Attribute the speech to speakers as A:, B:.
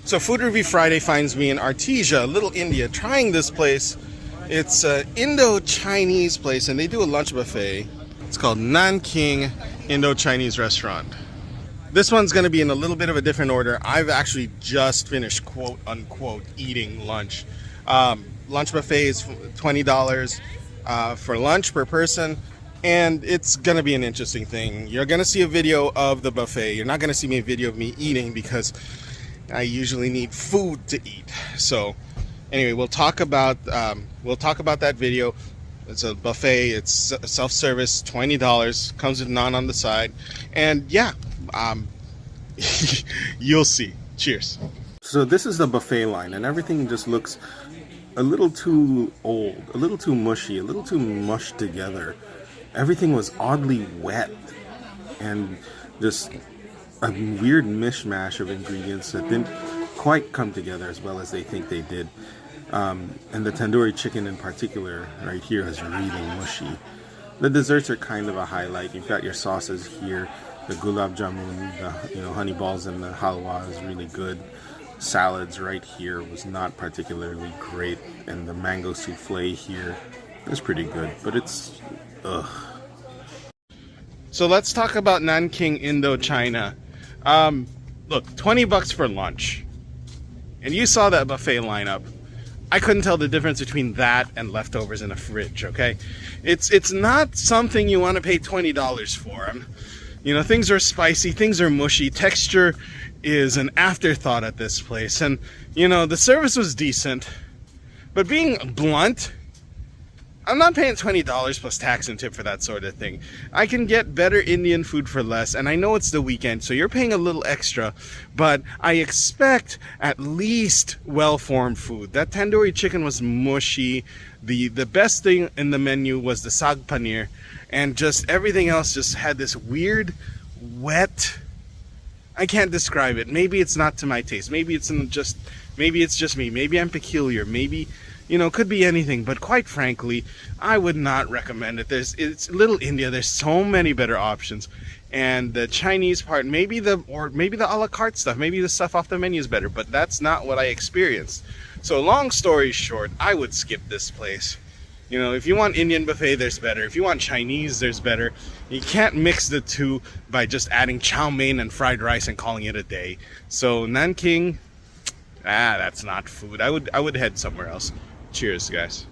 A: So Food Review Friday finds me in Artesia, Little India, trying this place. It's an Indo-Chinese place, and they do a lunch buffet. It's called Nanking Indo-Chinese restaurant. This one's going to be in a little bit of a different order. I've actually just finished, quote unquote, eating lunch. Lunch buffet is $20 for lunch per person, and it's going to be an interesting thing. You're going to see a video of the buffet. You're not going to see me a video of me eating because I usually need food to eat. So anyway, we'll talk about that video. It's a buffet. It's self-service, $20. Comes with naan on the side, and yeah, you'll see. Cheers. So this is the buffet line, and everything just looks a little too old, a little too mushy, a little too mushed together. Everything was oddly wet and just a weird mishmash of ingredients that didn't quite come together as well as they think they did. And the tandoori chicken in particular right here is really mushy. The desserts are kind of a highlight. You've got your sauces here. The gulab jamun, the honey balls, and the halwa is really good. Salads right here was not particularly great, and the mango souffle here is pretty good, but it's ugh. So let's talk about Nanking Indochina. Look, $20 for lunch, and you saw that buffet lineup. I couldn't tell the difference between that and leftovers in a fridge. Okay, it's not something you want to pay $20 for. Things are spicy, things are mushy, texture is an afterthought at this place, and the service was decent, but being blunt, I'm not paying $20 plus tax and tip for that sort of thing. I can get better Indian food for less, and I know it's the weekend, so you're paying a little extra, but I expect at least well-formed food. That tandoori chicken was mushy. The best thing in the menu was the saag paneer, and just everything else just had this weird, wet, I can't describe it. Maybe it's not to my taste. Maybe it's just me. Maybe I'm peculiar. Maybe, could be anything. But quite frankly, I would not recommend it. It's Little India. There's so many better options. And the Chinese part, maybe the a la carte stuff, maybe the stuff off the menu is better. But that's not what I experienced. So long story short, I would skip this place. If you want Indian buffet, there's better. If you want Chinese, there's better. You can't mix the two by just adding chow mein and fried rice and calling it a day. So Nanking, that's not food. I would head somewhere else. Cheers, guys.